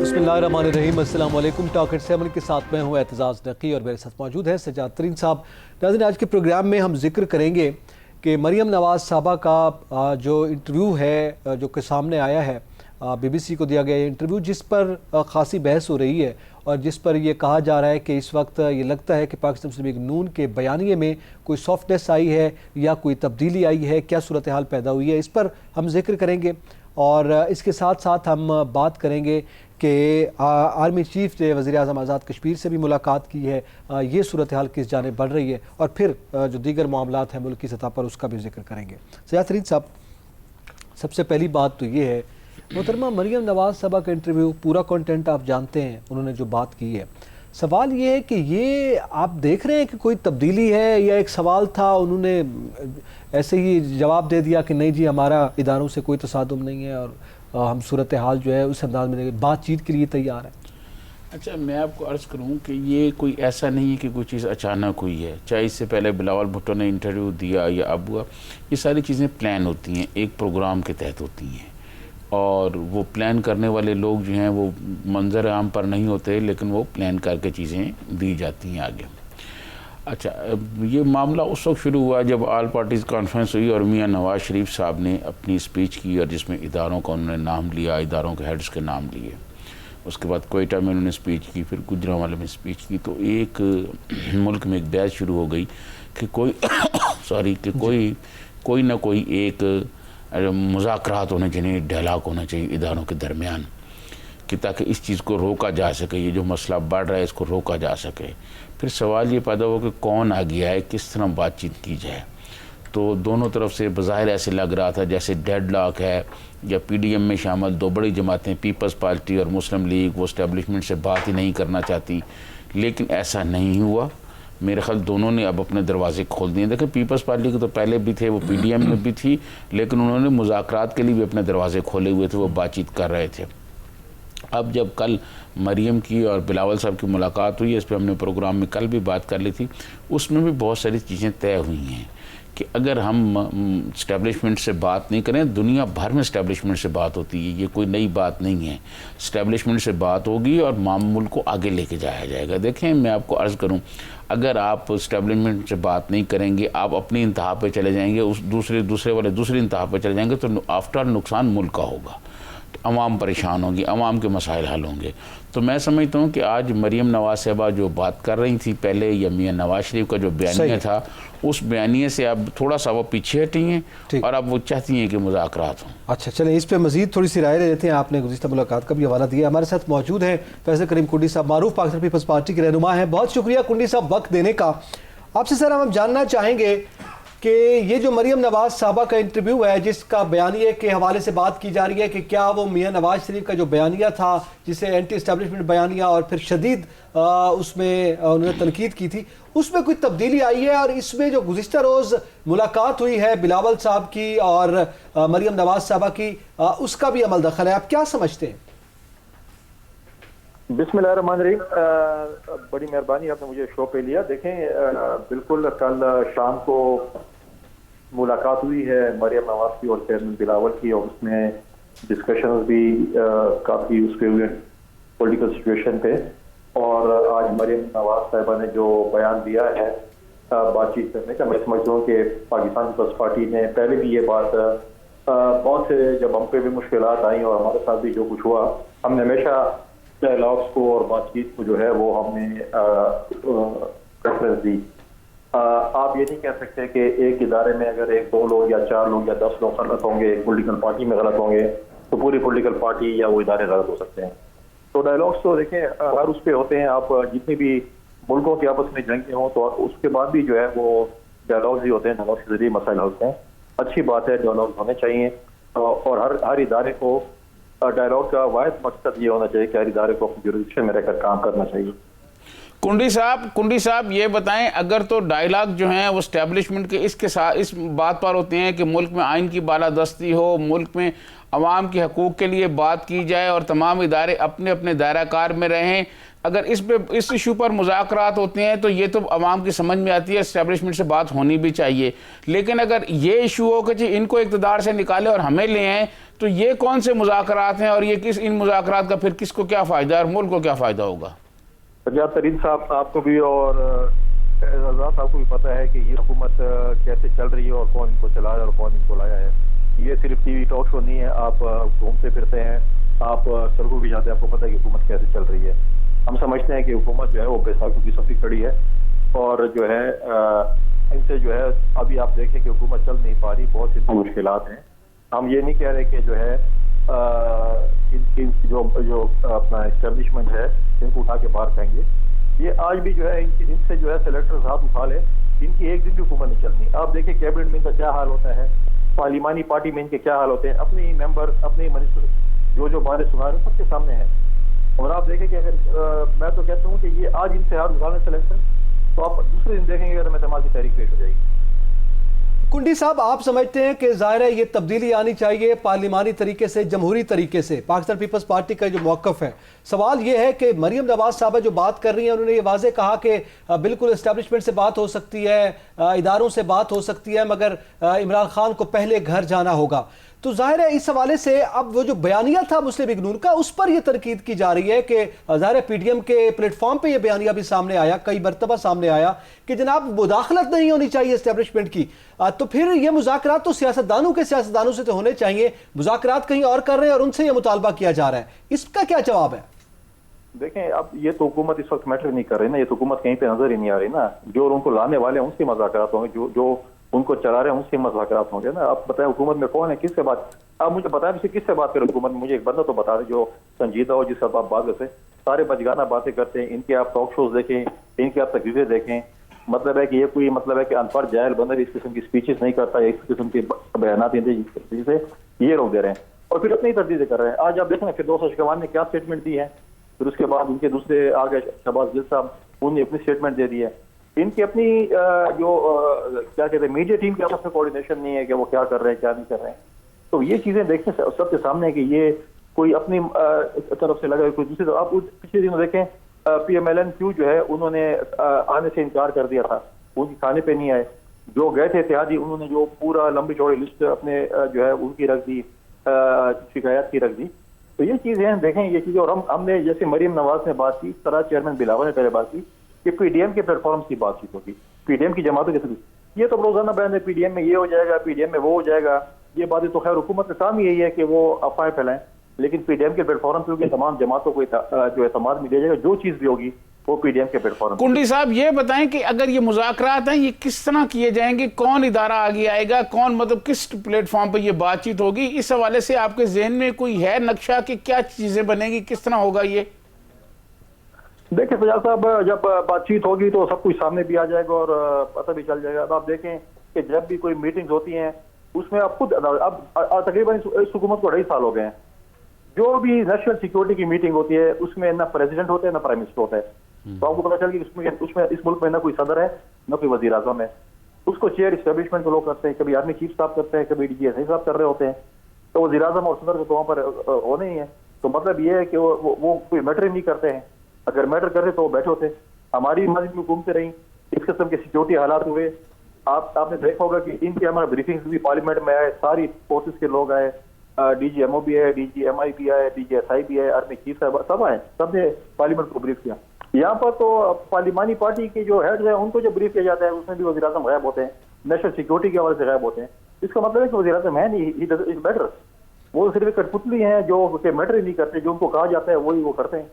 बिस्मिल्लाहिर्रहमानिर्रहीम। अस्सलाम वालेकुम। टॉक एट 7 के साथ मैं हूँ एतजाज़ नकी और मेरे साथ मौजूद है सज्जाद तरीन साहब। नाज़रीन, आज के प्रोग्राम में हम जिक्र करेंगे कि मरियम नवाज़ साहबा का जो इंटरव्यू है जो कि सामने आया है, BBC को दिया गया इंटरव्यू, जिस पर ख़ासी बहस हो रही है और जिस पर यह कहा जा रहा है कि इस वक्त ये लगता है कि पाकिस्तान मुस्लिम लीग नून के बयानिए में कोई सॉफ्टनेस आई है या कोई तब्दीली आई है, क्या सूरत हाल पैदा हुई है, इस पर हम जिक्र करेंगे। और इसके साथ साथ हम बात करेंगे कि आर्मी चीफ ने वज़ीर आज़म आज़ाद कश्मीर से भी मुलाकात की है, ये सूरत हाल किस जाने बढ़ रही है, और फिर जो दीगर मामलात हैं मुल्क की सतह पर उसका भी जिक्र करेंगे। सैयद तरीन साहब, सबसे पहली बात तो ये है, मोहतरमा मरियम नवाज़ साहबा का इंटरव्यू पूरा कंटेंट आप जानते हैं, उन्होंने जो बात की है, सवाल ये है कि ये आप देख रहे हैं कि कोई तब्दीली है या एक सवाल था उन्होंने ऐसे ही जवाब दे दिया कि नहीं जी हमारा इदारों से कोई तसादुम नहीं है और हम सूरत हाल जो है उस अंदाज में बातचीत के लिए तैयार है। अच्छा, मैं आपको अर्ज़ करूं कि ये कोई ऐसा नहीं है कि कोई चीज़ अचानक हुई है, चाहे इससे पहले बिलावल भुट्टो ने इंटरव्यू दिया या अब हुआ, ये सारी चीज़ें प्लान होती हैं, एक प्रोग्राम के तहत होती हैं और वो प्लान करने वाले लोग जो हैं वो मंजर आम पर नहीं होते, लेकिन वो प्लान करके चीज़ें दी जाती हैं आगे। अच्छा, ये मामला उस वक्त शुरू हुआ जब ऑल पार्टीज़ कॉन्फ्रेंस हुई और मियां नवाज़ शरीफ साहब ने अपनी स्पीच की और जिसमें इदारों का उन्होंने नाम लिया, इदारों के हेड्स के नाम लिए। उसके बाद कोयटा में उन्होंने स्पीच की, फिर गुजरांवाला में स्पीच की। तो एक मुल्क में एक बहस शुरू हो गई कि कोई कोई ना कोई एक मुज़ाकरात होने चाहिए, डायलॉग होना चाहिए इदारों के दरमियान, कि ताकि इस चीज़ को रोका जा सके, ये जो मसला बढ़ रहा है इसको रोका जा सके। फिर सवाल ये पैदा हो कि कौन आ गया है, किस तरह बातचीत की जाए। तो दोनों तरफ से बज़ाहिर ऐसे लग रहा था जैसे डेडलॉक है, या PDM में शामिल दो बड़ी जमातें पीपल्स पार्टी और मुस्लिम लीग वो इस्टेब्लिशमेंट से बात ही नहीं करना चाहती, लेकिन ऐसा नहीं हुआ। मेरे ख्याल दोनों ने अब अपने दरवाजे खोल दिए। देखिए, पीपल्स पार्टी के तो पहले भी थे, वो PDM में भी थी, लेकिन उन्होंने मुज़ाकरात के लिए भी अपने दरवाजे खोले हुए थे, वो बातचीत कर रहे थे। अब जब कल मरियम की और बिलावल साहब की मुलाकात हुई, इस पर हमने प्रोग्राम में कल भी बात कर ली थी, उसमें भी बहुत सारी चीज़ें तय हुई हैं कि अगर हम इस्टेब्लिशमेंट से बात नहीं करें, दुनिया भर में इस्टेब्लिशमेंट से बात होती है, ये कोई नई बात नहीं है। इस्टेब्लिशमेंट से बात होगी और मामूल को आगे लेके जाया जाएगा। देखें, मैं आपको अर्ज़ करूं, अगर आप इस्टेब्लिशमेंट से बात नहीं करेंगे, आप अपनी इंतहा पे चले जाएंगे, उस दूसरे वाले दूसरी इंतहा पे चले जाएंगे, तो आफ्टर नुकसान मुल्क का होगा, अवाम परेशान होगी, अवाम के मसाइल हल होंगे। तो मैं समझता हूँ कि आज मरियम नवाज़ साहबा जो बात कर रही थी पहले, या मियां नवाज शरीफ का जो बयानिया था, उस बयानिए से अब थोड़ा सा वो पीछे हटी हैं और अब वो चाहती हैं कि मुज़ाकरात हों। अच्छा, चलें इस पे मज़ीद थोड़ी सी राय ले लेते हैं। आपने गुज़िश्ता मुलाकात का भी हवाला दिया। हमारे साथ मौजूद हैं फैज़ल करीम कुंडी साहब, मारूफ पाकिस्तान पीपल्स पार्टी के रहनुमा हैं। बहुत शुक्रिया कुंडी साहब वक्त देने का। आपसे सर हम जानना चाहेंगे कि ये जो मरियम नवाज़ साहबा का इंटरव्यू है, जिसका बयानिए के हवाले से बात की जा रही है कि क्या वो मियां नवाज शरीफ का जो बयानिया था, जिसे एंटी इस्टेब्लिशमेंट बयानिया और फिर शदीद उसमें उन्होंने तनकीद की थी, उसमें कोई तब्दीली आई है? और इसमें जो गुज़िश्ता रोज़ मुलाकात हुई है बिलावल साहब की और मरियम नवाज़ साहबा की, उसका भी अमल दखल है, आप क्या समझते हैं? बिस्मिल्लाहिर्रहमानिर्रहीम। बड़ी मेहरबानी, आपने मुझे शो पे लिया। देखें, बिल्कुल कल शाम को मुलाकात हुई है मरियम नवाज की और चेयरमैन बिलावल की, और उसमें डिस्कशंस भी काफ़ी उसके हुए पॉलिटिकल सिचुएशन पे। और आज मरियम नवाज साहिबा ने जो बयान दिया है बातचीत करने का, मैं समझता हूँ कि पाकिस्तान पीपल्स पार्टी ने पहले भी ये बात बहुत से, जब हम पे भी मुश्किलात आई और हमारे साथ भी जो कुछ हुआ, हमने हमेशा डायलॉग्स को और बातचीत को जो है वो हमने प्रेफरेंस दी। आप ये नहीं कह सकते कि एक इदारे में अगर एक दो लोग या चार लोग या 10 लोग गलत होंगे, एक पॉलिटिकल पार्टी में गलत होंगे, तो पूरी पॉलिटिकल पार्टी या वो इदारे गलत हो सकते हैं। तो डायलॉग्स तो देखें हर उस पर होते हैं। आप जितने भी मुल्कों के आपस में जंगे हों तो उसके बाद भी जो है वो डायलॉग्स ही होते हैं, डायलॉग्स के जरिए मसाइल होते हैं। अच्छी बात है, डायलॉग्स होने चाहिए और हर इदारे को डायलॉग का वाहिद मकसद ये होना चाहिए कि हर इदारे को अपनी जुरिडिक्शन में रहकर काम करना चाहिए। कुंडी साहब ये बताएं, अगर तो डायलॉग जो हैं वो स्टैब्लिशमेंट के इसके साथ इस बात पर होते हैं कि मुल्क में आइन की बालादस्ती हो, मुल्क में अवाम के हकूक़ के लिए बात की जाए और तमाम इदारे अपने अपने दायरा कार में रहें, अगर इस इशू पर मुज़ाकरात होते हैं तो ये तो आवाम की समझ में आती है, इस्टेब्लिशमेंट से बात होनी भी चाहिए। लेकिन अगर ये इशू हो कि जी इनको इक़्तिदार से निकाले और हमें ले आएँ, तो ये कौन से मुज़ाकरात हैं और ये इन मुज़ाकरात का फिर किसको क्या फ़ायदा और मुल्क को क्या फ़ायदा होगा? सज्जाद तरीन साहब, आपको भी और एजाज़ साहब को भी पता है कि ये हुकूमत कैसे चल रही है और कौन इनको चला रहा है और कौन इनको लाया है। ये सिर्फ टीवी टॉक शो नहीं है, आप घूमते फिरते हैं, आप सड़कों भी जाते हैं, आपको पता है कि हुकूमत कैसे चल रही है। हम समझते हैं कि हुकूमत जो है वो बैसाखियों की सफी खड़ी है और जो है इनसे जो है अभी आप देखें कि हुकूमत चल नहीं पा रही, बहुत सी मुश्किलात हैं। हम ये नहीं कह रहे कि जो है जो अपना एस्टेब्लिशमेंट है इनको उठा के बाहर फेंगे। ये आज भी जो है इनसे जो है सेलेक्टर्स हाथ उठा ले, इनकी एक दिन भी हुकूमत नहीं चलनी। आप देखिए कैबिनेट में इनका क्या हाल होता है, पार्लिमानी पार्टी में इनके क्या हाल होते हैं, अपने ही मेंबर अपने ही मिनिस्टर जो बातें सुना रहे सबके सामने है। और आप देखें कि अगर मैं तो कहता हूँ कि ये आज इनसे हाथ उठा लें सेलेक्टर, तो आप दूसरे दिन देखेंगे अगर मेहतमाल की तहरीक पेश हो जाएगी। कुंडी साहब, आप समझते हैं कि ज़ाहिर है ये तब्दीली आनी चाहिए पार्लिमानी तरीके से, जमहूरी तरीके से, पाकिस्तान पीपल्स पार्टी का जो मौक़िफ़ है। सवाल ये है कि मरियम नवाज साहबा जो बात कर रही हैं उन्होंने ये वाज़े कहा कि बिल्कुल इस्टेब्लिशमेंट से बात हो सकती है, इदारों से बात हो सकती है, मगर इमरान खान को पहले घर जाना होगा। तो जाहिर है इस हवाले से अब वो जो बयानिया था मुस्लिम लीग नून का, उस पर यह तनकीद की जा रही है कि जाहिर है पीडीएम के प्लेटफॉर्म पे ये बयानिया भी सामने आया, कई मरतबा सामने आया कि जनाब मुदाखलत नहीं होनी चाहिए इस्टेब्लिशमेंट की। तो फिर ये मुज़ाकरात तो सियासतदानों से तो होने चाहिए, मुज़ाकरात कहीं और कर रहे हैं और उनसे ये मुतालबा किया जा रहा है, इसका क्या जवाब है? देखें, अब ये तो हुकूमत इस वक्त मैटर नहीं कर रही ना, ये तो हुकूमत कहीं पे नजर ही नहीं आ रही ना। जो उनको लाने वाले हैं उनसे मुज़ाकरात होंगे, जो उनको चला रहे हैं उनसे मुज़ाकरात होंगे ना। आप बताएं हुकूमत में कौन है, किससे बात, आप मुझे बताएं किससे बात करें हुकूमत में, मुझे एक बंदा तो बता दें जो संजीदा हो, जिससे आप बात करते। सारे बचगाना बातें करते हैं, इनके आप टॉक शोज देखें, इनकी आप तकरीरें देखें, मतलब है कि ये कोई मतलब है कि अनपढ़ जाहिल बंदा इस किस्म की स्पीचेस नहीं करता, इस किस्म के बयान जिसे ये रोक दे रहे हैं और फिर अपनी तब्दीलें कर रहे हैं। आज आप देखें ना, फिरदौस अशकवान ने क्या स्टेटमेंट दी है, फिर उसके बाद उनके दूसरे आ गए शहबाज गिल साहब, उन्होंने अपनी स्टेटमेंट दे दी है। इनकी अपनी जो क्या कहते हैं मीडिया टीम के आपस में कोऑर्डिनेशन नहीं है कि वो क्या कर रहे हैं क्या नहीं कर रहे हैं। तो ये चीजें देखने से सबके सामने है कि ये कोई अपनी तरफ से लगा कोई दूसरी तरफ। आप पिछले दिनों देखें PMLN-Q जो है उन्होंने आने से इनकार कर दिया था, उनकी खाने पे नहीं आए। जो गए थे इत्तेहादी उन्होंने जो पूरा लंबी चौड़ी लिस्ट अपने जो है उनकी रख दी, शिकायत की रख दी। तो ये चीजें देखें, ये चीजें। और हमने जैसे मरियम नवाज ने बात की, इस तरह चेयरमैन बिलावल ने पहले बात की कि पीडीएम के प्लेटफॉर्म की बातचीत होगी, पीडीएम की जमातों के साथ। ये तो रोजाना बयान है, पीडीएम में ये हो जाएगा, पीडीएम में वो हो जाएगा। ये बातें तो खैर हुकूमत का काम ही यही है कि वो अफवाहें फैलाएं, लेकिन पीडीएम के प्लेटफॉर्म पे तमाम जमातों को जो एतमाद में दिया जाएगा, जो चीज भी होगी वो पीडीएम के प्लेटफॉर्म। कुंडी साहब ये बताएं कि अगर ये मुज़ाकरात हैं ये किस तरह किए जाएंगे, कौन इदारा आगे आएगा, कौन मतलब किस प्लेटफॉर्म पर ये बातचीत होगी, इस हवाले से आपके जहन में कोई है नक्शा कि क्या चीजें बनेगी, किस तरह होगा ये? देखिए फैजाज साहब, जब बातचीत होगी तो सब कुछ सामने भी आ जाएगा और पता भी चल जाएगा। अब आप देखें कि जब भी कोई मीटिंग्स होती हैं उसमें आप खुद, अब तकरीबन इस हुकूमत को 2.5 साल हो गए हैं, जो भी नेशनल सिक्योरिटी की मीटिंग होती है उसमें ना प्रेसिडेंट होते हैं ना प्राइम मिनिस्टर होता है। तो आपको पता चल कि उसमें इस मुल्क में ना कोई सदर है ना कोई वजीर आजम है। उसको चेयर एस्टेब्लिशमेंट के लोग करते हैं, कभी आर्मी चीफ साहब करते हैं, कभी DGSI साहब कर रहे होते हैं। तो वजीर आजम और सदर तो वहाँ पर होने ही है। तो मतलब ये है कि वो कोई मैटर ही नहीं करते हैं, अगर मैटर कर रहे तो वो बैठे होते। हमारी मस्जिद में घूमते रही, इस किस्म के सिक्योरिटी हालात हुए। आपने देखा होगा कि इनके हमारा ब्रीफिंग भी पार्लियामेंट में आए, सारी फोर्सेस के लोग आए, DGMO भी है, DGMI भी है, DGSI भी है, आर्मी चीफ साहब सब आए, सबने पार्लियामेंट को ब्रीफ किया। यहाँ पर तो पार्लियामानी पार्टी के जो हेड है उनको जो ब्रीफ किया जाता है उसमें भी वज़ीर आज़म गायब होते हैं, नेशनल सिक्योरिटी के हवाले से गायब होते हैं। इसका मतलब है कि वज़ीर आज़म है नहीं, इज मैटर। वो सिर्फ कठपुतली हैं जो मैटर ही नहीं करते, जो उनको कहा जाता है वही वो करते हैं।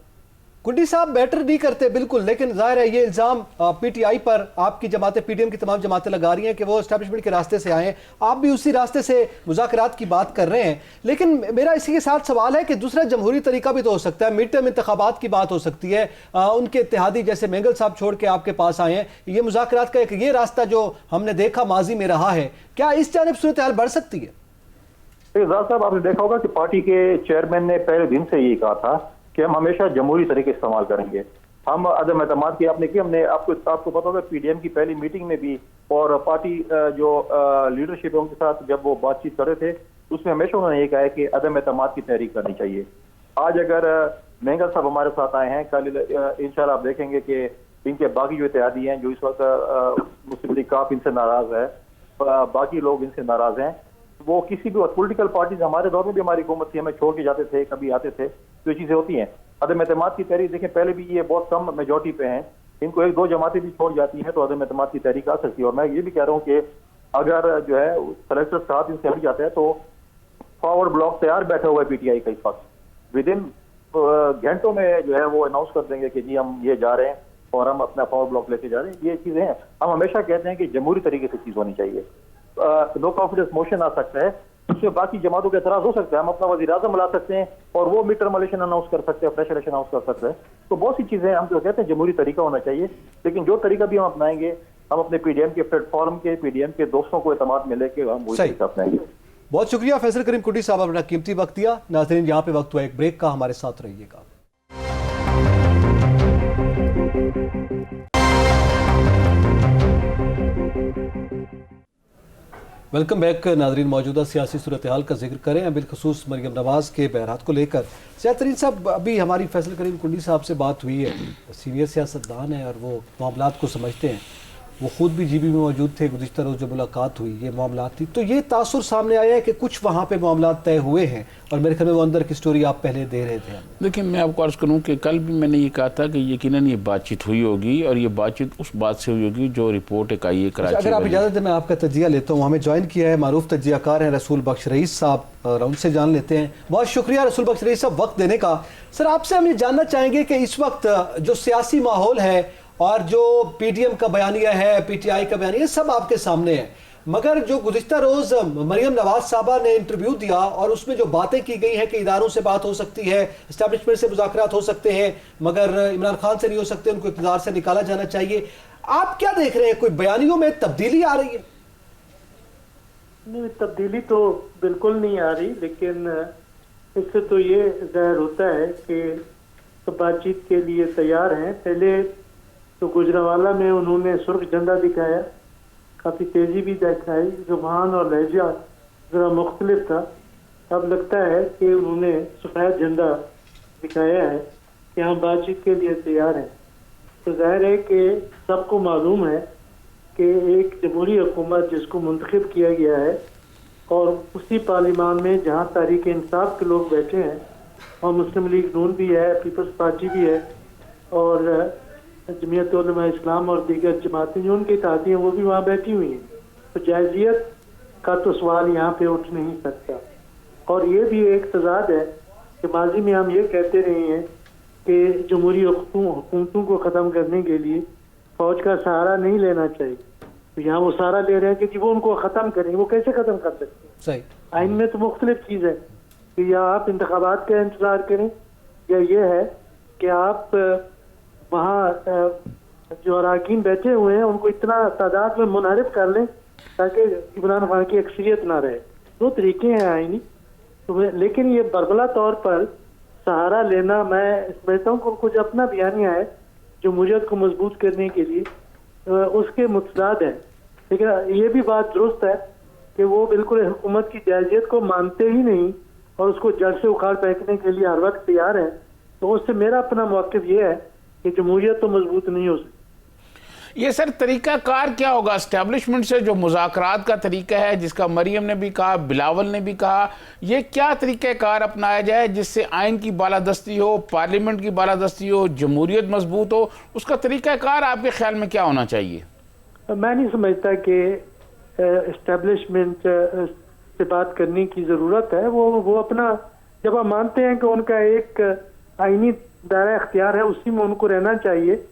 कुंडी साहब मैटर नहीं करते बिल्कुल, लेकिन जाहिर है ये इल्ज़ाम PTI पर आपकी जमातें, PDM की तमाम जमातें लगा रही हैं कि वो एस्टेब्लिशमेंट के रास्ते से आए हैं, आप भी उसी रास्ते से मुज़ाकरात की बात कर रहे हैं। लेकिन मेरा इसी के साथ सवाल है कि दूसरा जमहूरी तरीका भी तो हो सकता है, मिड टर्म इंतखाबात की बात हो सकती है, उनके इत्तेहादी जैसे मेंगल साहब छोड़ के आपके पास आए हैं, ये मुज़ाकरात का एक ये रास्ता जो हमने देखा माजी में रहा है, क्या इस जानिब सूरत हाल बढ़ सकती है? साहब आपने देखा होगा कि पार्टी के चेयरमैन ने पहले दिन से यही कहा था कि हम हमेशा जमहूरी तरीके इस्तेमाल करेंगे। हम अदम एतमाद की आपने की, हमने आपको पता होगा PDM की पहली मीटिंग में भी और पार्टी जो लीडरशिप है उनके साथ जब वो बातचीत कर रहे थे उसमें हमेशा उन्होंने ये कहा है कि अदम एतमाद की तहरीक करनी चाहिए। आज अगर मेंगल साहब हमारे साथ आए हैं। कल इंशाल्लाह आप देखेंगे कि इनके बाकी जो इत्तेहादी हैं, जो इस वक्त मुस्लिम लीग काफ इनसे नाराज है, बाकी लोग इनसे नाराज हैं। वो किसी भी पॉलिटिकल पार्टीज, हमारे दौर में भी हमारी हुकूमत थी, हमें छोड़ के जाते थे, कभी आते थे, तो ये चीजें होती हैं। अदम एतमाद की तहरीक देखें, पहले भी ये बहुत कम मेजोरिटी पे हैं, इनको एक दो जमातें भी छोड़ जाती हैं तो अदम एतमाद की तहरीक आ सकती है। और मैं ये भी कह रहा हूँ कि अगर जो है कलेक्टर साहब इनसे हट जाता है तो फॉरवर्ड ब्लॉक तैयार बैठा हुआ है पीटीआई का इस वक्त। विद इन घंटों में जो है वो अनाउंस कर देंगे कि जी हम ये जा रहे हैं और हम अपना फॉरवर्ड ब्लॉक लेके जा रहे हैं। ये चीजें हैं, हम हमेशा कहते हैं कि जमहूरी तरीके से चीज होनी चाहिए। नो कॉन्फिडेंस मोशन आ सकता है, उससे बाकी जमातों का एतराज हो सकता है, हम अपना वज़ीर आज़म बुला सकते हैं और वो मिड टर्म इलेक्शन अनाउंस कर सकते हैं, फ्रेश इलेक्शन अनाउंस कर सकते हैं। तो बहुत सी चीजें हम जो कहते हैं जमहूरी तरीका होना चाहिए, लेकिन जो तरीका भी हम अपनाएंगे, हम अपने पीडीएम के प्लेटफॉर्म के, पीडीएम के दोस्तों को एतमाद में लेके हम वही तरीका अपनाएंगे। बहुत शुक्रिया फैसल करीम कुंडी साहब, अपना कीमती वक्त दिया। नाज़रीन, यहाँ पे वक्त हुआ एक ब्रेक का, हमारे साथ रहिएगा। वेलकम बैक नाजरीन। मौजूदा सियासी सूरत हाल का जिक्र करें, बिलखसूस मरियम नवाज़ के बयानात को लेकर। सैयद साहब, अभी हमारी फैसल करीम कुंडी साहब से बात हुई है, सीनियर सियासतदान हैं और वो मामलात को समझते हैं, वो खुद भी जीबी में मौजूद थे, गुज़िश्ता रोज़ जब मुलाकात हुई ये मामला थी, तो ये तासुर सामने आया है कि कुछ वहाँ पे मामला तय हुए हैं और मेरे ख्याल में वो अंदर की स्टोरी आप पहले दे रहे थे। देखिए, मैं आपको अर्ज़ करूँ कि कल भी मैंने ये कहा था कि यकीनन ये बातचीत हुई होगी और ये बातचीत उस बात से हुई होगी जो रिपोर्ट एक आई है कराची। अगर आप इजाज़त दें मैं आपका तजिया लेता हूँ। हमें ज्वाइन किया है मारूफ तजियाकार हैं रसूल बख्श रईस साहब, और उनसे जान लेते हैं। बहुत शुक्रिया रसूल बख्श रईस साहब वक्त देने का। सर, आपसे हम ये जानना चाहेंगे कि इस वक्त जो सियासी माहौल है और जो पीटीएम का बयानिया है, पीटीआई का बयानिया, सब आपके सामने है, मगर जो गुज़िश्ता रोज़ मरियम नवाज साहबा ने इंटरव्यू दिया और उसमें जो बातें की गई हैं कि इदारों से बात हो सकती है, इस्टेब्लिशमेंट से मुज़ाकरात हो सकते हैं, मगर इमरान खान से नहीं हो सकते, उनको इक़्तिदार से निकाला जाना चाहिए, आप क्या देख रहे हैं? कोई बयानियों में तब्दीली आ रही है? नहीं, तब्दीली तो बिल्कुल नहीं आ रही, लेकिन इससे तो ये ज़ाहिर होता है कि तो बातचीत के लिए तैयार हैं। पहले तो गुजरावाला में उन्होंने सुर्ख झंडा दिखाया, काफ़ी तेज़ी भी दिखाई, ज़ुबान और लहजा ज़रा मुख्तलिफ था। अब लगता है कि उन्होंने सफ़ेद झंडा दिखाया है कि हम बातचीत के लिए तैयार हैं। तो ज़ाहिर है कि सबको मालूम है कि एक जमहूरी हुकूमत जिसको मुंतखब किया गया है और उसी पार्लिमान में जहाँ तहरीक इंसाफ के लोग बैठे हैं और मुस्लिम लीग नून भी है, पीपल्स पार्टी भी है और जमीयत उलमा इस्लाम और दीगर जमातें जो उनकी इत्तेहादी हैं वो भी वहाँ बैठी हुई हैं, तो जायज़ियत का तो सवाल यहाँ पे उठ नहीं सकता। और ये भी एक तजाद है कि माजी में हम ये कहते रहे हैं कि जमहूरी हुकूमतों को ख़त्म करने के लिए फ़ौज का सहारा नहीं लेना चाहिए, तो यहाँ वो सहारा ले रहे हैं कि वो उनको ख़त्म करें। वो कैसे ख़त्म कर सकते हैं? सही, आइन में तो मुख्तलिफ चीज़ है कि या आप इंतखाबात का इंतज़ार करें या ये है कि आप वहाँ जो अरकान बैठे हुए हैं उनको इतना तादाद में मुनहरिफ कर लें ताकि इमरान खान की अक्सरियत ना रहे। दो तरीके हैं आईनी, तो लेकिन ये बरबला तौर पर सहारा लेना, मैं समझता हूँ कि कुछ अपना बयानिया है जो मुजद को मजबूत करने के लिए उसके मुतदाद है। लेकिन ये भी बात दुरुस्त है कि वो बिल्कुल हुकूमत की जायज़ियत को मानते ही नहीं और उसको जड़ से उखाड़ फेंकने के लिए हर वक्त तैयार है। तो उससे मेरा अपना मौक़िफ़ ये है कि जमहूरियत तो मजबूत नहीं हो सकती। ये सर तरीक़ाकार क्या होगा इस्टेब्लिशमेंट से, जो मुज़ाकरात का तरीका है जिसका मरियम ने भी कहा, बिलावल ने भी कहा, ये क्या तरीक़ाकार अपनाया जाए जिससे आइन की बालादस्ती हो, पार्लियामेंट की बालादस्ती हो, जमहूरियत मजबूत हो? उसका तरीक़ाकार आपके ख्याल में क्या होना चाहिए? मैं नहीं समझता कि इस्टेब्लिशमेंट से बात करने की ज़रूरत है। वो अपना, जब हम मानते हैं कि उनका एक आइनी दायरा इख्तियार है, उसी में उनको रहना चाहिए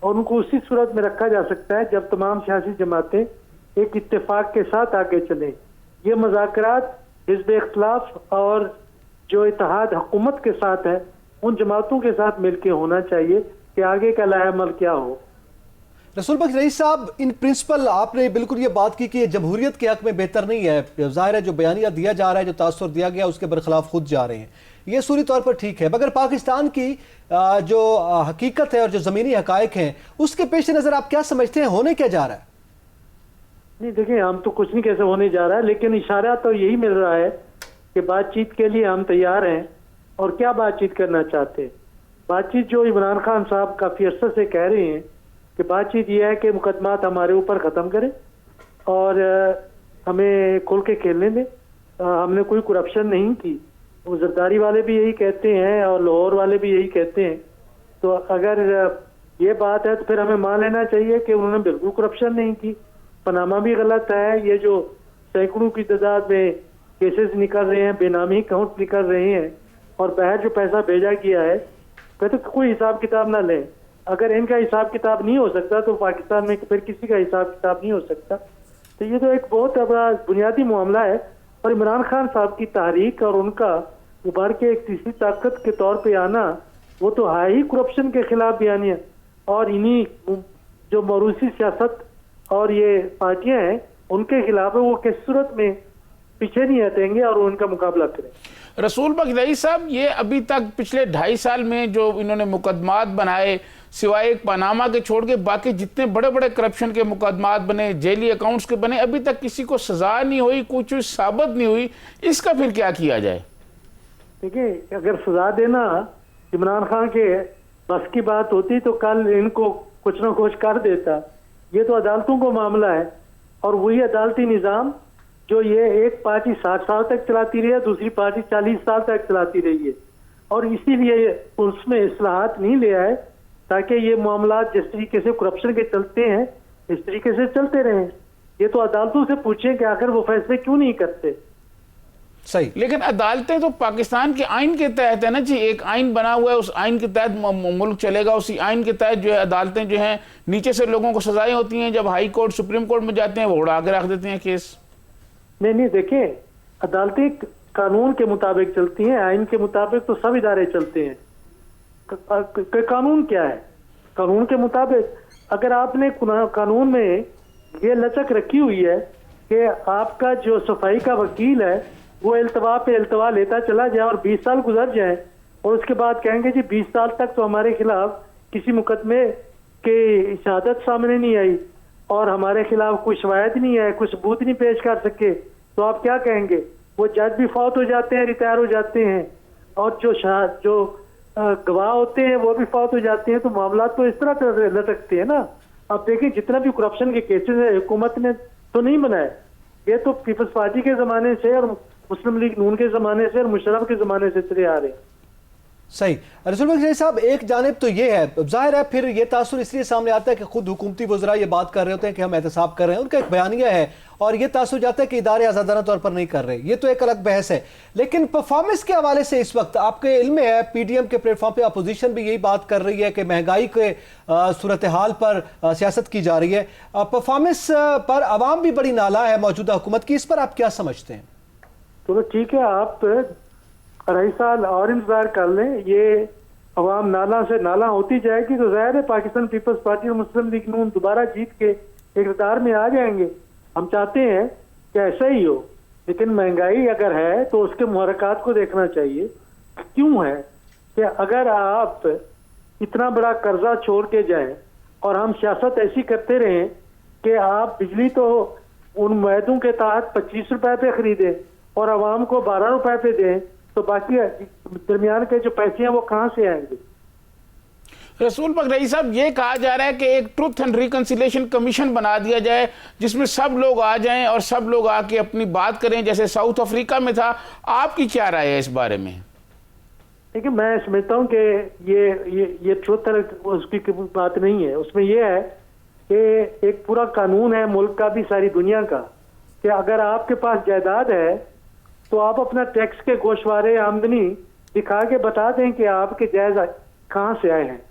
और उनको उसी सूरत में रखा जा सकता है जब तमाम सियासी जमातें एक इत्तेफाक के साथ आगे चलें। ये मुज़ाकरात हिज़्ब इख्तिलाफ और जो इत्तेहाद हुकूमत के साथ है उन जमातों के साथ मिलकर होना चाहिए कि आगे का लाएअमल क्या हो। रसूल बख्श रईस साहब, इन प्रिंसिपल आपने बिल्कुल ये बात की कि जमहूरियत के हक में बेहतर नहीं है। ज़ाहिर है जो बयानिया दिया जा रहा है, जो तासुर दिया गया उसके बरखिलाफ खुद जा रहे हैं, ये सूरी तौर पर ठीक है, मगर पाकिस्तान की जो हकीकत है और जो ज़मीनी हकायक हैं उसके पेश नज़र आप क्या समझते हैं, होने क्या जा रहा है? नहीं, देखिए, हम तो कुछ नहीं कैसे होने जा रहा है, लेकिन इशारा तो यही मिल रहा है कि बातचीत के लिए हम तैयार हैं। और क्या बातचीत करना चाहते हैं? बातचीत जो इमरान खान साहब काफ़ी अर्से से कह रहे हैं कि बातचीत ये है कि मुकदमात हमारे ऊपर ख़त्म करें और हमें खुल के खेलने दें, हमने कोई करप्शन नहीं की। वो जरदारी वाले भी यही कहते हैं और लाहौर वाले भी यही कहते हैं। तो अगर ये बात है तो फिर हमें मान लेना चाहिए कि उन्होंने बिल्कुल करप्शन नहीं की। पनामा भी गलत है, ये जो सैकड़ों की तादाद में केसेस निकल रहे हैं, बेनामी अकाउंट निकल रहे हैं और बाहर जो पैसा भेजा गया है फिर तो कोई हिसाब किताब ना लें। अगर इनका हिसाब किताब नहीं हो सकता तो पाकिस्तान में फिर किसी का हिसाब किताब नहीं हो सकता। तो ये तो एक बहुत बड़ा बुनियादी मामला है। और इमरान खान साहब की तहरीक और उनका उभर के एक तीसरी ताकत के तौर पे आना, वो तो है ही करप्शन के खिलाफ बयानिया। और इन्हीं जो मरूसी सियासत और ये पार्टियां हैं उनके खिलाफ है, वो किस सूरत में पीछे नहीं हटेंगे और उनका मुकाबला करें। रसूल बख्श रईस साहब, ये अभी तक पिछले 2.5 साल में जो इन्होंने मुकदमात बनाए, सिवाय एक पनामा के छोड़ के बाकी जितने बड़े बड़े करप्शन के मुकदमात बने, जेली अकाउंट्स के बने, अभी तक किसी को सजा नहीं हुई, कुछ साबित नहीं हुई। इसका फिर क्या किया जाए? देखिए, अगर सजा देना इमरान खान के बस की बात होती तो कल इनको कुछ ना कुछ कर देता। ये तो अदालतों को मामला है और वही अदालती निज़ाम जो ये एक पार्टी 60 साल तक चलाती रही है, दूसरी पार्टी 40 साल तक चलाती रही है। और इसीलिए उसमें इस्लाहात नहीं ले आए ताकि ये मामला जिस तरीके से करप्शन के चलते हैं इस तरीके से चलते रहें। ये तो अदालतों से पूछें कि आखिर वो फैसले क्यों नहीं करते। सही, लेकिन अदालतें तो पाकिस्तान के आइन के तहत है ना जी। एक आइन बना हुआ है, उस आइन के तहत मुल्क चलेगा। उसी आइन के तहत जो है अदालतें जो हैं, नीचे से लोगों को सजाएं होती हैं, जब हाई कोर्ट सुप्रीम कोर्ट में जाते हैं वो उड़ा के रख देते हैं केस। नहीं, देखिए, अदालतें कानून के मुताबिक चलती हैं, आइन के मुताबिक तो सब इदारे चलते हैं। कानून क्या है? कानून के मुताबिक अगर आपने कानून में ये लचक रखी हुई है कि आपका जो सफाई का वकील है वो इल्तवा पे इल्तवा लेता चला जाए और 20 साल गुजर जाए और उसके बाद कहेंगे जी 20 साल तक तो हमारे खिलाफ किसी मुकदमे की शहादत सामने नहीं आई और हमारे खिलाफ कोई शवायद नहीं है, कुछ सबूत नहीं पेश कर सके, तो आप क्या कहेंगे? वो जज भी फौत हो जाते हैं, रिटायर हो जाते हैं और जो गवाह होते हैं वो भी फौत हो जाते हैं। तो मामला तो इस तरह लटकते हैं ना। अब देखिए, जितना भी करप्शन के केसेस है हुकूमत ने तो नहीं बनाए, ये तो पीपल्स पार्टी के जमाने से और मुस्लिम लीग नून के जमाने से और मुशर्रफ के जमाने से चले आ रहे। सही। रसूल बख्श साहब, एक जानिब तो ये है, जाहिर है फिर ये तासुर इसलिए सामने आता है कि खुद हुकूमती वज़रा ये बात कर रहे होते हैं कि हम एहतसाब कर रहे हैं, उनका एक बयानिया है और ये तासुर जाता है कि इदारे आज़ादाना तौर पर नहीं कर रहे। ये तो एक अलग बहस है। लेकिन परफॉर्मेंस के हवाले से इस वक्त आपके इल्म में है, PDM के प्लेटफॉर्म पर अपोजिशन भी यही बात कर रही है कि महंगाई के सूरत हाल पर सियासत की जा रही है, परफॉर्मेंस पर आवाम भी बड़ी नाला है मौजूदा हुकूमत की। इस पर आप क्या समझते हैं? तो ठीक है, आप 2.5 साल और इंतजार कर लें, ये अवाम नाला से नाला होती जाएगी तो जाहिर है पाकिस्तान पीपल्स पार्टी और मुस्लिम लीग नून दोबारा जीत के इक़्तिदार में आ जाएंगे। हम चाहते हैं कि ऐसा ही हो, लेकिन महंगाई अगर है तो उसके मुहर्रिकात को देखना चाहिए। क्यों है कि अगर आप इतना बड़ा कर्जा छोड़ के जाएं और हम सियासत ऐसी करते रहें कि आप बिजली तो उन मुआहदों के तहत 25 रुपए पे खरीदें और आवाम को 12 रुपए पे दें, तो बाकी दरमियान के जो पैसे हैं वो कहाँ से आएंगे? रसूल बख्श रईस साहब, ये कहा जा रहा है कि एक ट्रुथ एंड रिकंसिलिएशन कमीशन बना दिया जाए जिसमें सब लोग आ जाएं और सब लोग आके अपनी बात करें, जैसे साउथ अफ्रीका में था। आपकी क्या राय है इस बारे में? देखिए, मैं समझता हूँ कि ये ट्रुथ उसकी बात नहीं है। उसमें यह है कि एक पूरा कानून है मुल्क का भी सारी दुनिया का कि अगर आपके पास जायदाद है तो आप अपना टैक्स के गोशवारे आमदनी दिखा के बता दें कि आपके जायज कहाँ से आए हैं।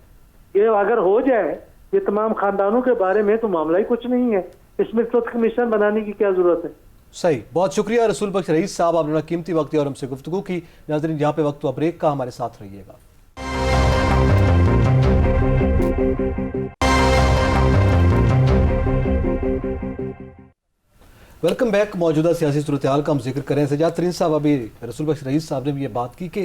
ये अगर हो जाए ये तमाम खानदानों के बारे में तो मामला ही कुछ नहीं है। इसमें ट्रुथ कमीशन बनाने की क्या जरूरत है? सही, बहुत शुक्रिया रसूल बख्श रईस साहब, आपने कीमती वक्त दिया और हमसे गुफ्तगू की। नाज़रीन, यहाँ पे वक्त हुआ ब्रेक का, हमारे साथ रहिएगा। Welcome back. मौजूदा सियासी सूरत हाल का हम जिक्र करें। सजाद तरीन साहब, अभी रसूल बख्श रईस साहब ने भी ये बात की कि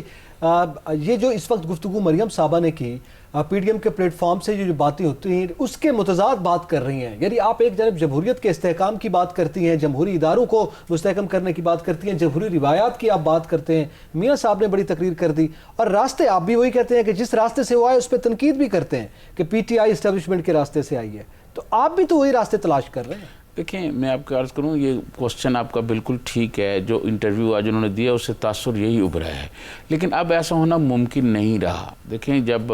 ये जो इस वक्त गुफ्तगू मरियम साहबा ने की पीडीएम के प्लेटफॉर्म से जो बातें होती हैं उसके मुतजाद बात कर रही हैं। यानी आप एक जानब जमहूरियत के इस्तेहकाम की बात करती हैं, जमहूरी इदारों को मुस्तहकम करने की बात करती हैं, जमहूरी रिवायात की आप बात करते हैं। मियाँ साहब ने बड़ी तकरीर कर दी और रास्ते आप भी वही कहते हैं कि जिस रास्ते से वो आए उस पर तनकीद भी करते हैं कि पीटीआई इस्टेब्लिशमेंट के रास्ते से आई है। तो आप भी तो वही रास्ते तलाश कर रहे हैं। देखिए, मैं आपको अर्ज़ करूँ, ये क्वेश्चन आपका बिल्कुल ठीक है। जो इंटरव्यू आज उन्होंने दिया उससे तासुर यही उभरा है, लेकिन अब ऐसा होना मुमकिन नहीं रहा। देखें, जब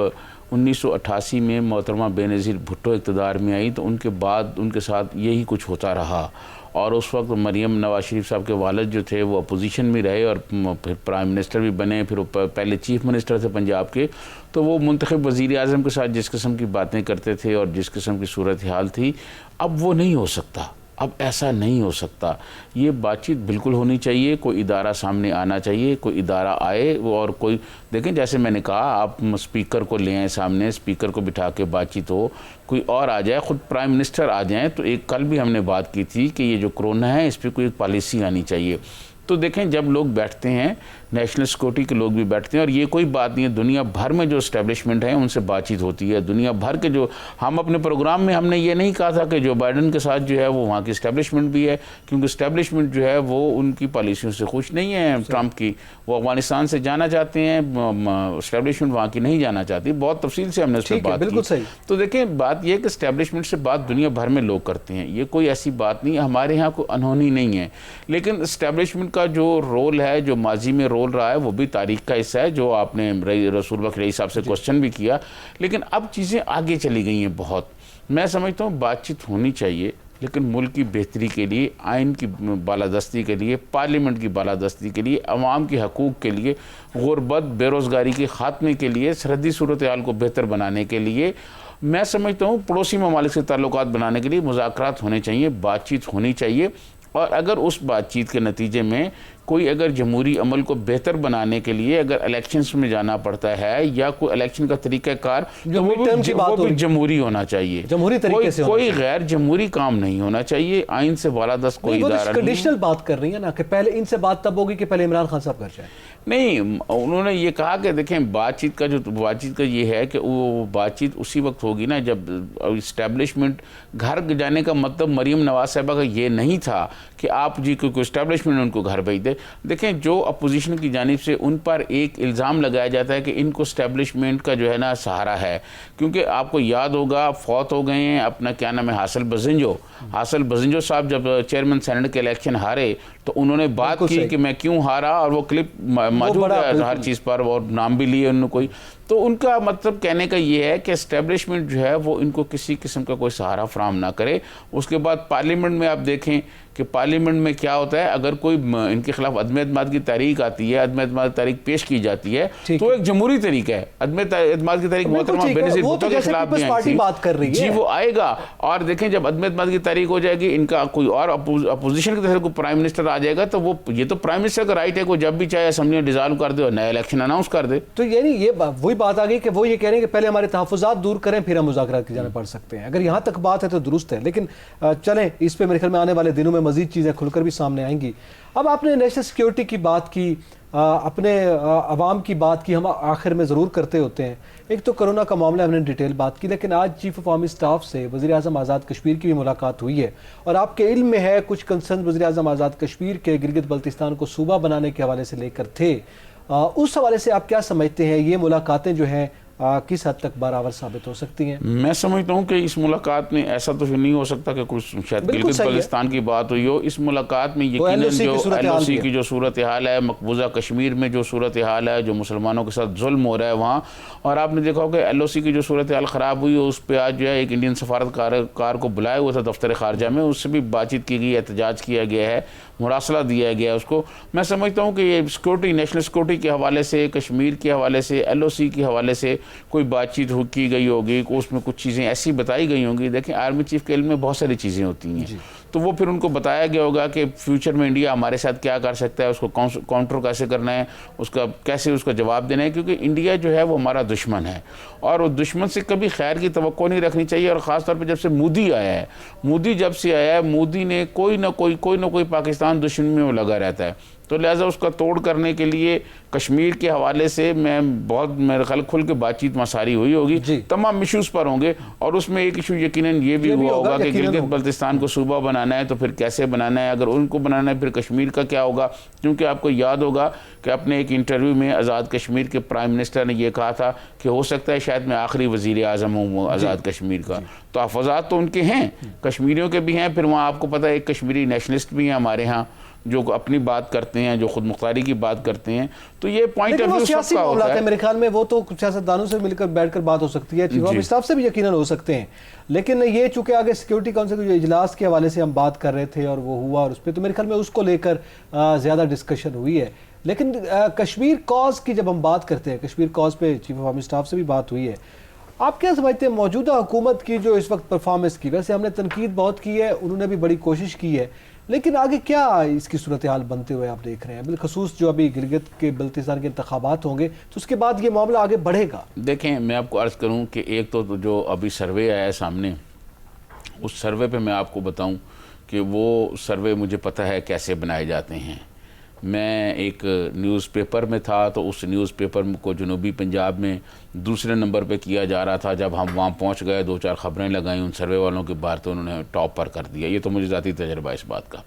1988 में मोहतरमा बेनज़ीर भुट्टो इक़्तिदार में आई तो उनके बाद उनके साथ यही कुछ होता रहा और उस वक्त मरियम नवाज शरीफ साहब के वालिद जो थे वो अपोजिशन में रहे और फिर प्राइम मिनिस्टर भी बने, फिर पहले चीफ मिनिस्टर थे पंजाब के। तो वो मुंतखब वज़ीर आज़म के साथ जिस किस्म की बातें करते थे और जिस किस्म की सूरत हाल थी, अब वो नहीं हो सकता। अब ऐसा नहीं हो सकता। ये बातचीत बिल्कुल होनी चाहिए, कोई इदारा सामने आना चाहिए, कोई इदारा आए और कोई देखें, जैसे मैंने कहा, आप स्पीकर को ले आए सामने, स्पीकर को बिठा के बातचीत हो, कोई और आ जाए, ख़ुद प्राइम मिनिस्टर आ जाएँ। तो एक कल भी हमने बात की थी कि ये जो कोरोना है इस पर कोई एक पॉलिसी आनी चाहिए। तो देखें, जब लोग बैठते हैं, नेशनल सिक्योरिटी के लोग भी बैठते हैं और ये कोई बात नहीं है, दुनिया भर में जो इस्टेब्लिशमेंट है उनसे बातचीत होती है। दुनिया भर के जो हम अपने प्रोग्राम में हमने ये नहीं कहा था कि जो बाइडन के साथ जो है वो वहाँ की इस्टेब्लिशमेंट भी है, क्योंकि इस्टेब्लिशमेंट जो है वो उनकी पॉलिसियों से खुश नहीं है ट्रंप की। वो अफगानिस्तान से जाना चाहते हैं, इस्टेब्लिशमेंट वहाँ की नहीं जाना चाहती। बहुत तफसील से हमने उस पर बात की। तो देखें, बात यह कि इस्टेब्लिशमेंट से बात दुनिया भर में लोग करते हैं, ये कोई ऐसी बात नहीं, हमारे यहाँ कोई अनहोनी नहीं है। लेकिन इस्टेब्लिशमेंट का जो रोल है, जो माजी में रोल रहा है, वो भी तारीख का हिस्सा है, जो आपने रसूल बख्श रईस साहब से क्वेश्चन भी किया। लेकिन अब चीज़ें आगे चली गई हैं बहुत। मैं समझता हूँ बातचीत होनी चाहिए, लेकिन मुल्क की बेहतरी के लिए, आइन की बालादस्ती के लिए, पार्लियामेंट की बालादस्ती के लिए, अवाम के हकूक़ के लिए, गुरबत बेरोज़गारी के ख़ात्मे के लिए, सरहदी सूरत हाल को बेहतर बनाने के लिए, मैं समझता हूँ पड़ोसी ममालिक से ताल्लुकात बनाने के लिए मुज़ाकरात होने चाहिए, बातचीत होनी चाहिए। और अगर उस बातचीत के नतीजे में कोई अगर जमहूरी अमल को बेहतर बनाने के लिए अगर इलेक्शंस में जाना पड़ता है या कोई इलेक्शन का तरीक़ाकार, तो वो भी जमहूरी होना चाहिए, जमहूरी तरीके से। कोई गैर जमहूरी काम नहीं होना चाहिए। आइन से बालादस्त कोई इदारा नहीं। कंडीशनल बात कर रही है ना कि पहले इनसे बात तब होगी कि पहले इमरान खान साहब घर जाए। नहीं, उन्होंने ये कहा कि देखें, बातचीत का ये है कि वो बातचीत उसी वक्त होगी ना जब इस्टेब्लिशमेंट घर जाने का मतलब मरियम नवाज साहबा का ये नहीं था कि आप जी कोई इस्टेब्लिशमेंट उनको घर भेज दे। देखें, जो अपोजिशन की जानिब से उन पर एक इल्ज़ाम लगाया जाता है कि इनको इस्टेब्लिशमेंट का जो है ना सहारा है, क्योंकि आपको याद होगा फौत हो गए हैं अपना क्या नाम है हासिल बजिंजो साहब जब चेयरमैन सेनेट के इलेक्शन हारे तो उन्होंने बात की कि मैं क्यों हारा, और वो क्लिप मौजूद है हर चीज़ पर और नाम भी लिए उन्होंने कोई। तो उनका मतलब कहने का ये है कि एस्टेब्लिशमेंट जो है वो इनको किसी किस्म का कोई सहारा फराहम ना करे। उसके बाद पार्लियामेंट में आप देखें कि पार्लियामेंट में क्या होता है, अगर कोई इनके खिलाफ अदम एतमाद की तारीख आती है, अदम एतमाद की तारीख पेश की जाती है, तो एक जमहूरी तरीका है। अदम एतमाद की तारीख मोहतरमा बेनज़ीर भुट्टो के खिलाफ भी आई थी जी, वो आएगा। और देखें, जब अदम एतमाद की तारीख हो जाएगी, इनका कोई और अपोजिशन की तरफ से कोई प्राइम मिनिस्टर आ जाएगा, तो वो ये तो प्राइम मिनिस्टर का राइट है को जब भी चाहे असेंबली डिसॉल्व कर दे और नया इलेक्शन अनाउंस कर दे। तो यानी ये वही बात आ गई कि वो ये कह रहे हैं कि पहले हमारे तहफ़्फ़ुज़ात दूर करें फिर हम मुज़ाकरात की जाने पड़ सकते हैं। अगर यहाँ तक बात है तो दुरुस्त है, लेकिन चलें इस पर मेरे ख्याल में आने वाले दिनों में मज़ीद चीज़ें खुलकर भी सामने आएंगी। अब आपने नेशनल सिक्योरिटी की बात की, अपने अवाम की बात की, हम आखिर में ज़रूर करते होते हैं। एक तो कोरोना का मामला हमने डिटेल बात की, लेकिन आज चीफ ऑफ आर्मी स्टाफ से वज़ीर आज़म आज़ाद कश्मीर की भी मुलाकात हुई है और आपके इल्म में है कुछ कंसर्न वज़ीर आज़म आज़ाद कश्मीर के गिलगित बल्तिस्तान को सूबा बनाने के हवाले से लेकर थे। उस हवाले से आप क्या समझते हैं, ये मुलाकातें जो हैं किस हद तक बराबर साबित हो सकती हैं? मैं समझता हूँ कि इस मुलाकात में ऐसा तो नहीं हो सकता कि कुछ शायद गिलगित बल्तिस्तान की बात हुई हो। इस मुलाकात में यकीनन जो LOC की जो सूरत हाल है, मकबूजा कश्मीर में जो सूरत हाल है, जो मुसलमानों के साथ जुल्म हो रहा है वहाँ, और आपने देखा हो कि LOC की जो सूरत हाल ख़राब हुई उस पर आज जो है एक इंडियन सफारतकार को बुलाया हुआ था दफ्तर ख़ारजा में, उससे भी बातचीत की गई, एहतजाज किया गया है, मुरासला दिया गया है उसको। मैं समझता हूँ कि ये सिक्योरिटी, नेशनल सिक्योरिटी के हवाले से, कश्मीर के हवाले से, LOC के हवाले से कोई बातचीत की गई होगी, उसमें कुछ चीज़ें ऐसी बताई गई होंगी। देखें, आर्मी चीफ के इल्म में बहुत सारी चीज़ें होती हैं, तो वो फिर उनको बताया गया होगा कि फ्यूचर में इंडिया हमारे साथ क्या कर सकता है, उसको काउंटर कैसे करना है, उसका कैसे उसका जवाब देना है, क्योंकि इंडिया जो है वो हमारा दुश्मन है और उस दुश्मन से कभी खैर की तवक्को नहीं रखनी चाहिए। और ख़ास तौर पे जब से मोदी आया है, मोदी जब से आया है, मोदी ने कोई ना कोई पाकिस्तान दुश्मन में वो लगा रहता है, तो लिहाजा उसका तोड़ करने के लिए कश्मीर के हवाले से बहुत मेरे ख्याल खुल के बातचीत वहाँ सारी हुई होगी, तमाम इशूज़ पर होंगे। और उसमें एक इशू यकीनन ये भी हुआ होगा कि गिलगित बल्तिस्तान को सूबा बनाना है तो फिर कैसे बनाना है, अगर उनको बनाना है फिर कश्मीर का क्या होगा। क्योंकि आपको याद होगा कि अपने एक इंटरव्यू में आज़ाद कश्मीर के प्राइम मिनिस्टर ने यह कहा था कि हो सकता है शायद मैं आखिरी वज़ीर आज़म हूँ आज़ाद कश्मीर का। तो अफजात तो उनके हैं, कश्मीरियों के भी हैं, फिर वहाँ आपको पता है एक कश्मीरी नेशनलिस्ट भी हैं हमारे यहाँ जो अपनी बात करते हैं, जो खुद मुख्तारी की बात करते हैं। तो ये पॉइंट ऑफ व्यू सबका होता है। मेरे ख्याल में वो तो सियासतदानों से मिलकर बैठकर बात हो सकती है, चीफ ऑफ स्टाफ से भी यकीनन हो सकते हैं, लेकिन ये चूंकि आगे सिक्योरिटी काउंसिल के जो इजलास के हवाले से हम बात कर रहे थे और वो हुआ और उस पर तो मेरे ख्याल में उसको लेकर ज़्यादा डिस्कशन हुई है। लेकिन कश्मीर कॉज की जब हम बात करते हैं, कश्मीर कॉज पे चीफ ऑफ आर्मी स्टाफ से भी बात हुई है, आप क्या समझते हैं मौजूदा हुकूमत की जो इस वक्त परफॉर्मेंस की, वैसे हमने तनकीद बहुत की है, उन्होंने भी बड़ी कोशिश की है, लेकिन आगे क्या इसकी सूरत हाल बनते हुए आप देख रहे हैं, बिलखसूस जो अभी गिलगित के बल्तिस्तान के इंतखाबात होंगे तो उसके बाद ये मामला आगे बढ़ेगा? देखें, मैं आपको अर्ज़ करूं कि एक तो जो अभी सर्वे आया है सामने, उस सर्वे पे मैं आपको बताऊं कि वो सर्वे मुझे पता है कैसे बनाए जाते हैं। मैं एक न्यूज़पेपर में था तो उस न्यूज़पेपर को जनूबी पंजाब में दूसरे नंबर पे किया जा रहा था। जब हम वहाँ पहुँच गए, 2-4 ख़बरें लगाई उन सर्वे वालों के बाहर, तो उन्होंने टॉप पर कर दिया। ये तो मुझे ज़ाती तजर्बा इस बात का।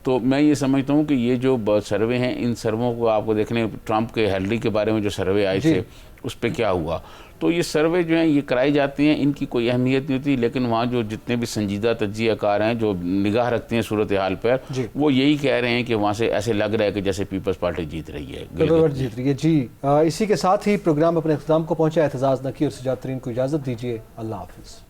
तो मैं ये समझता हूँ कि ये जो सर्वे हैं, इन सर्वों को आपको देखने, ट्रंप के हिलरी के बारे में जो सर्वे आए थे उस पर क्या हुआ, तो ये सर्वे जो हैं ये कराई जाती हैं, इनकी कोई अहमियत नहीं होती, लेकिन वहाँ जो जितने भी संजीदा तज्ज़ियाकार हैं जो निगाह रखते हैं सूरत हाल पर, वो यही कह रहे हैं कि वहाँ से ऐसे लग रहा है कि जैसे पीपल्स पार्टी जीत रही है, जीत रही है। जी, इसी के साथ ही प्रोग्राम अपने इख्तिताम को पहुँचा। एतजाज़ नकी और सजाद तरीन को इजाज़त दीजिए। अल्लाह हाफ़िज़।